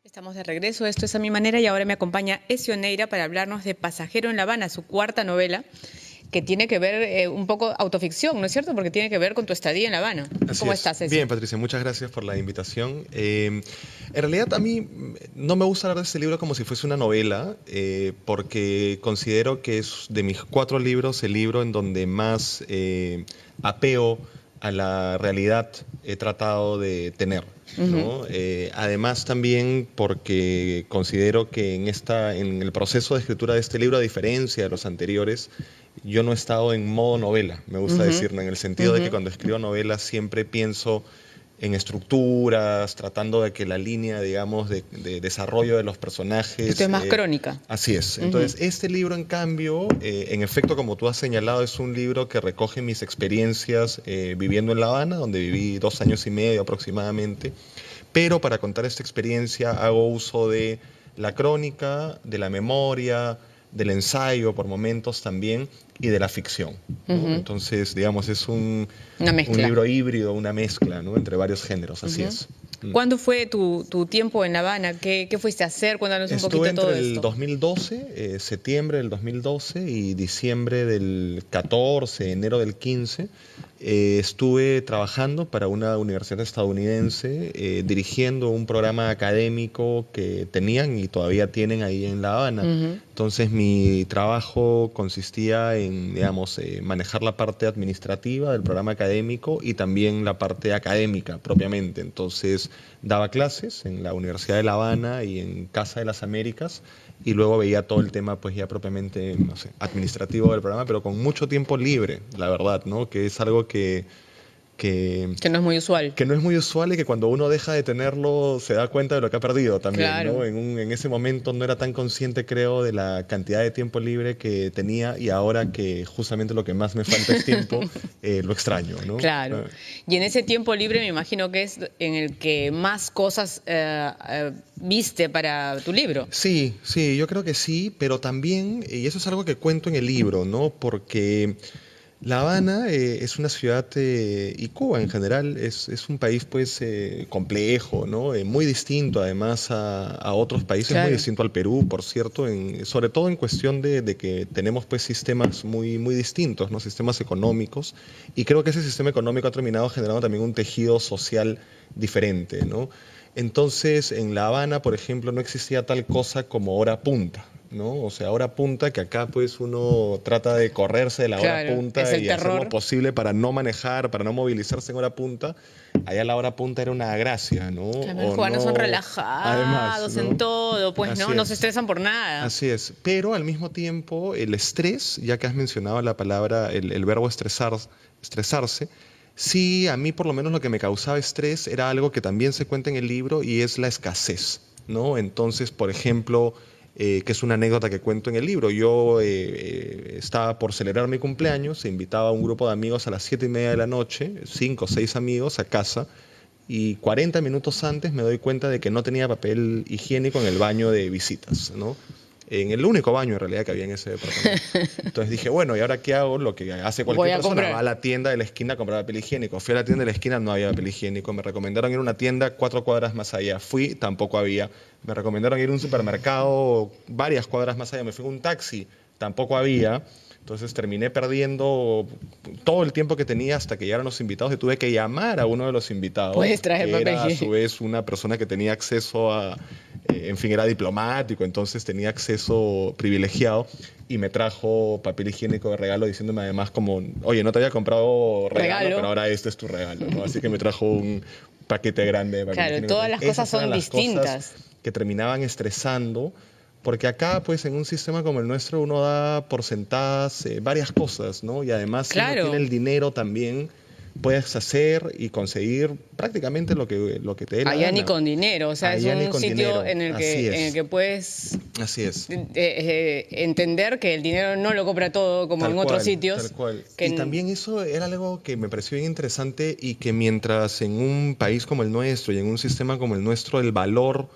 Estamos de regreso, esto es A Mi Manera, y ahora me acompaña Ezio Neira para hablarnos de Pasajero en La Habana, su cuarta novela, que tiene que ver un poco autoficción, ¿no es cierto? Porque tiene que ver con tu estadía en La Habana. ¿Cómo estás, Ezio? Bien, Patricia, muchas gracias por la invitación. En realidad a mí no me gusta hablar de este libro como si fuese una novela, porque considero que es de mis 4 libros el libro en donde más apeo a la realidad he tratado de tener, ¿no? Además también porque considero que en el proceso de escritura de este libro, a diferencia de los anteriores, yo no he estado en modo novela, me gusta decir, ¿no? En el sentido de que cuando escribo novelas siempre pienso en estructuras, tratando de que la línea, digamos, de desarrollo de los personajes... Esto es más crónica. Así es. Entonces, este libro, en cambio, en efecto, como tú has señalado, es un libro que recoge mis experiencias viviendo en La Habana, donde viví 2 años y medio aproximadamente. Pero para contar esta experiencia hago uso de la crónica, de la memoria, del ensayo por momentos también, y de la ficción, ¿no? Entonces, digamos, es un libro híbrido, una mezcla, ¿no? Entre varios géneros, así es. ¿Cuándo fue tu tiempo en La Habana? ¿Qué fuiste a hacer? Cuéntanos un poquito de todo esto. Estuve entre el 2012, septiembre del 2012 y diciembre del 14, enero del 15. Estuve trabajando para una universidad estadounidense, dirigiendo un programa académico que tenían y todavía tienen ahí en La Habana. Entonces mi trabajo consistía en, digamos, manejar la parte administrativa del programa académico y también la parte académica propiamente. Entonces daba clases en la Universidad de La Habana y en Casa de las Américas, y luego veía todo el tema pues ya propiamente, no sé, administrativo del programa, pero con mucho tiempo libre, la verdad, ¿no? Que es algo que no es muy usual. Que no es muy usual, y que cuando uno deja de tenerlo se da cuenta de lo que ha perdido también, claro, ¿no? En ese momento no era tan consciente, creo, de la cantidad de tiempo libre que tenía, y ahora que justamente lo que más me falta es tiempo, lo extraño, ¿no? Claro. Y en ese tiempo libre me imagino que es en el que más cosas viste para tu libro. Sí, sí, yo creo que sí, pero también, y eso es algo que cuento en el libro, ¿no? Porque La Habana es una ciudad, y Cuba en general, es un país pues complejo, ¿no? Muy distinto además a otros países, claro, muy distinto al Perú, por cierto, sobre todo en cuestión de que tenemos pues sistemas muy, muy distintos, ¿no? Sistemas económicos, y creo que ese sistema económico ha terminado generando también un tejido social diferente, ¿no? Entonces, en La Habana, por ejemplo, no existía tal cosa como hora punta, ¿no? O sea, hora punta, que acá pues uno trata de correrse de la hora punta y hacer lo posible para no manejar, para no movilizarse en hora punta. Allá la hora punta era una gracia, ¿no? Los cubanos son relajados, además, ¿no? En todo, pues no se estresan por nada. Así es, pero al mismo tiempo el estrés, ya que has mencionado la palabra, el verbo estresarse, sí, a mí por lo menos lo que me causaba estrés era algo que también se cuenta en el libro, y es la escasez, ¿no? Entonces, por ejemplo, que es una anécdota que cuento en el libro, yo estaba por celebrar mi cumpleaños, se invitaba a un grupo de amigos a las 7:30 de la noche, 5 o 6 amigos a casa, y 40 minutos antes me doy cuenta de que no tenía papel higiénico en el baño de visitas, ¿no? En el único baño en realidad que había en ese departamento. Entonces dije, bueno, ¿y ahora qué hago? Lo que hace cualquier persona, va a la tienda de la esquina a comprar papel higiénico. Fui a la tienda de la esquina, no había papel higiénico. Me recomendaron ir a una tienda 4 cuadras más allá. Fui, tampoco había. Me recomendaron ir a un supermercado varias cuadras más allá. Me fui a un taxi, tampoco había. Entonces terminé perdiendo todo el tiempo que tenía hasta que llegaron los invitados, y tuve que llamar a uno de los invitados. Puedes traer papel higiénico. Era a su vez una persona que tenía acceso a, en fin, era diplomático, entonces tenía acceso privilegiado, y me trajo papel higiénico de regalo, diciéndome además como, oye, no te había comprado regalo, pero ahora este es tu regalo, ¿no? Así que me trajo un paquete grande de papel higiénico. Claro, todas las cosas son distintas. Cosas que terminaban estresando, porque acá, pues, en un sistema como el nuestro, uno da por sentadas varias cosas, ¿no? Y además, si uno tiene el dinero también, puedes hacer y conseguir prácticamente lo que te dé la gana. Allá ni con dinero, o sea, es un sitio en el que puedes entender que el dinero no lo compra todo como en otros sitios. Tal cual. Y también eso era algo que me pareció bien interesante, y que mientras en un país como el nuestro y en un sistema como el nuestro, el valor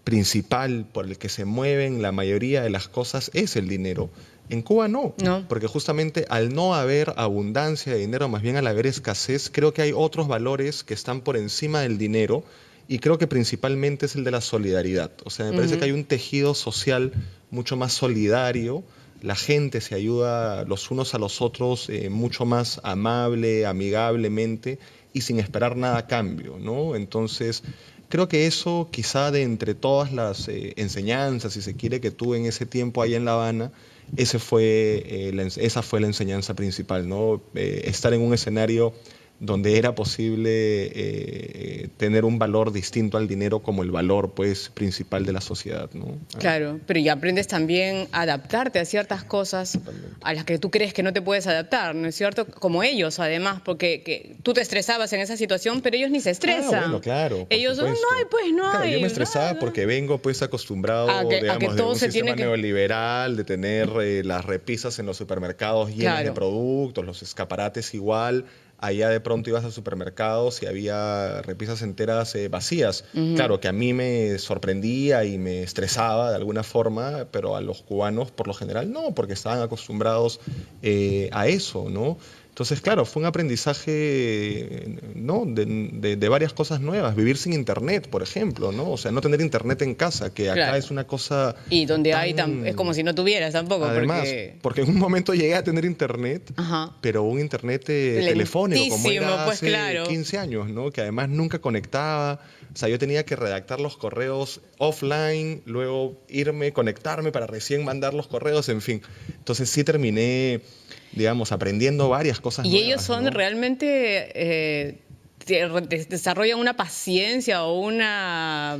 principal por el que se mueven la mayoría de las cosas es el dinero, en Cuba no, porque justamente al no haber abundancia de dinero, más bien al haber escasez, creo que hay otros valores que están por encima del dinero, y creo que principalmente es el de la solidaridad. O sea, me parece que hay un tejido social mucho más solidario, la gente se ayuda los unos a los otros mucho más amable, amigablemente y sin esperar nada a cambio, ¿no? Entonces, creo que eso quizá de entre todas las enseñanzas, si se quiere, que tuve en ese tiempo allá en La Habana, esa fue la enseñanza principal, ¿no? Estar en un escenario donde era posible tener un valor distinto al dinero como el valor pues principal de la sociedad, ¿no? Claro, pero ya aprendes también a adaptarte a ciertas cosas a las que tú crees que no te puedes adaptar, ¿no es cierto? Como ellos, además, porque tú te estresabas en esa situación, pero ellos ni se estresan. Bueno, claro. Ellos, no hay, pues no claro, hay. Yo me estresaba nada. Porque vengo pues acostumbrado, a que de todo un se sistema tiene que... neoliberal, de tener las repisas en los supermercados llenas de productos, los escaparates igual. Allá de pronto ibas al supermercado y había repisas enteras vacías. Claro, que a mí me sorprendía y me estresaba de alguna forma, pero a los cubanos por lo general no, porque estaban acostumbrados a eso, ¿no? Entonces, claro, fue un aprendizaje, ¿no? de varias cosas nuevas. Vivir sin internet, por ejemplo, ¿no? O sea, no tener internet en casa, que acá es una cosa... Y donde hay, es como si no tuvieras tampoco. Además, porque en un momento llegué a tener internet, pero un internet telefónico, como era pues, hace 15 años, ¿no? Que además nunca conectaba. O sea, yo tenía que redactar los correos offline, luego irme, conectarme para recién mandar los correos, en fin. Entonces sí terminé, digamos, aprendiendo varias cosas nuevas. Y ellos son realmente... desarrollan una paciencia o una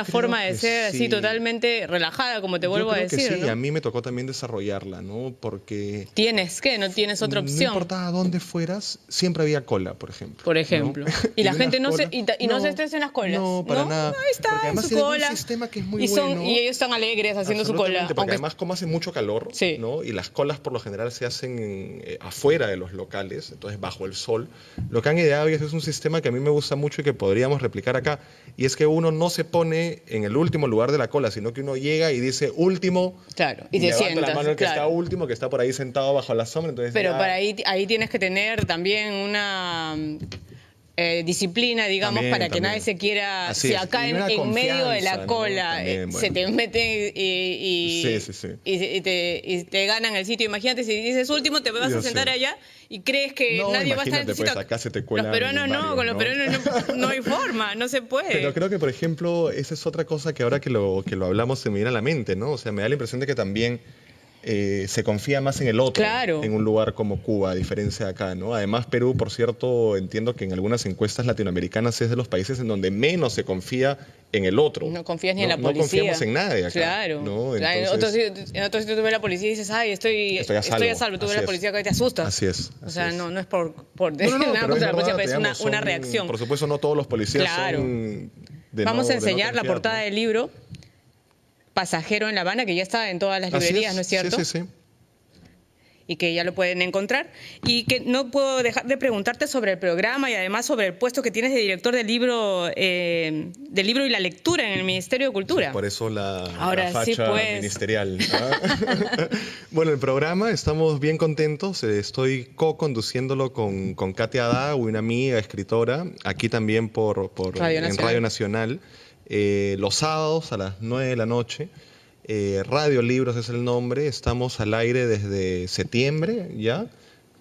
forma de ser así totalmente relajada, como te vuelvo a decir. Que sí, ¿no? A mí me tocó también desarrollarla, ¿no? Porque... No tienes otra opción. No importaba dónde fueras, siempre había cola, por ejemplo. Por ejemplo. ¿No? Y la gente no se estresa en las colas. No, para nada. Ahí está, porque además en su cola. Un sistema que es muy bueno. Y ellos están alegres haciendo su cola. Porque además como hace mucho calor, ¿no? Y las colas por lo general se hacen afuera de los locales, entonces bajo el sol. Lo que han ideado es un sistema que a mí me gusta mucho y que podríamos replicar acá, y es que uno no se pone en el último lugar de la cola, sino que uno llega y dice último, y te sientas, la mano el que está último, que está por ahí sentado bajo la sombra. Entonces pero para ahí tienes que tener también una disciplina, digamos, para que nadie se quiera... Así si acá en medio de la cola se te meten y te ganan el sitio. Imagínate, si dices último, te vas a sentar allá y crees que nadie va a estar en tu sitio. Pues acá se te cuelan los peruanos con los peruanos no hay forma, no se puede. Pero creo que, por ejemplo, esa es otra cosa que ahora que lo hablamos se me viene a la mente, ¿no? O sea, me da la impresión de que también se confía más en el otro, en un lugar como Cuba, a diferencia de acá, ¿no? Además, Perú, por cierto, entiendo que en algunas encuestas latinoamericanas es de los países en donde menos se confía en el otro. No confías ni en la policía. No confiamos en nadie acá. Claro. ¿no? Entonces, en otro sitio tú ves la policía y dices, ay, estoy a salvo. Tú ves la policía que te asustas. Así es. O sea, no es por nada contra la policía, pero es una reacción. Por supuesto, no todos los policías son Vamos a enseñar la portada del libro Pasajero en La Habana, que ya está en todas las librerías, ¿no es cierto? Sí. Y que ya lo pueden encontrar. Y que no puedo dejar de preguntarte sobre el programa y además sobre el puesto que tienes de director del libro y la lectura en el Ministerio de Cultura. Sí, por eso la facha ministerial. Bueno, el programa, estamos bien contentos. Estoy co-conduciéndolo con Katia Ada, una amiga escritora, aquí también en Radio Nacional. Los sábados a las 9 de la noche. Radio Libros es el nombre. Estamos al aire desde septiembre ya.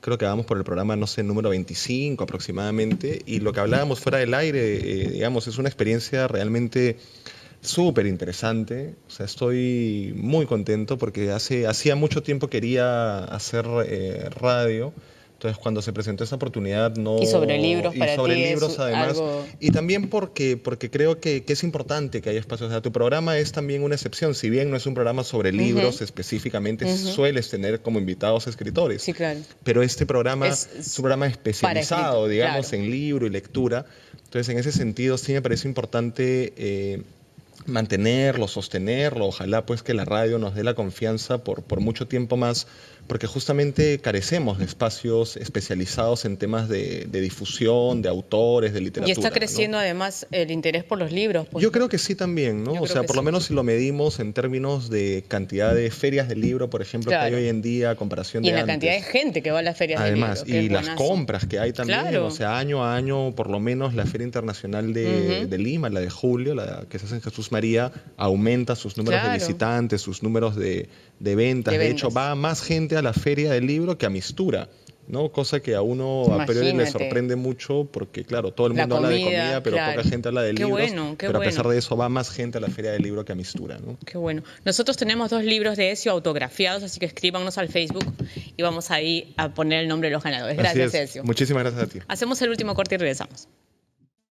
Creo que vamos por el programa, no sé, número 25 aproximadamente. Y lo que hablábamos fuera del aire, digamos, es una experiencia realmente súper interesante. O sea, estoy muy contento porque hacía mucho tiempo quería hacer radio. Entonces, cuando se presentó esa oportunidad, no... Y sobre libros para ti. Y sobre libros, además. Algo... Y también porque creo que es importante que haya espacios. O sea, tu programa es también una excepción. Si bien no es un programa sobre libros específicamente, sueles tener como invitados escritores. Sí, claro. Pero este programa es un programa especializado, digamos, en libro y lectura. Entonces, en ese sentido, sí me parece importante mantenerlo, sostenerlo. Ojalá pues que la radio nos dé la confianza por mucho tiempo más, porque justamente carecemos de espacios especializados en temas de difusión, de autores, de literatura. Y está ¿no? creciendo además el interés por los libros. Pues, yo creo que sí también, ¿no? O sea, por lo menos si lo medimos en términos de cantidad de ferias de libro, por ejemplo, que hay hoy en día, a comparación de antes. Y en la antes. cantidad de gente que va a las ferias de libro. Además, y las compras que hay también, Claro. o sea, año a año, por lo menos la Feria Internacional de Lima, la de julio, la que se hace en Jesús María, aumenta sus números de visitantes, sus números de ventas. De hecho, va más gente a la Feria del Libro que a Mistura, ¿no? Cosa que a uno a priori le sorprende mucho porque, claro, todo el mundo habla de comida, pero poca gente habla de libros. Pero a pesar de eso va más gente a la Feria del Libro que a Mistura, ¿no? Qué bueno. Nosotros tenemos 2 libros de Ezio autografiados, así que escríbanos al Facebook y vamos ahí a poner el nombre de los ganadores. Gracias, Ezio. Muchísimas gracias a ti. Hacemos el último corte y regresamos.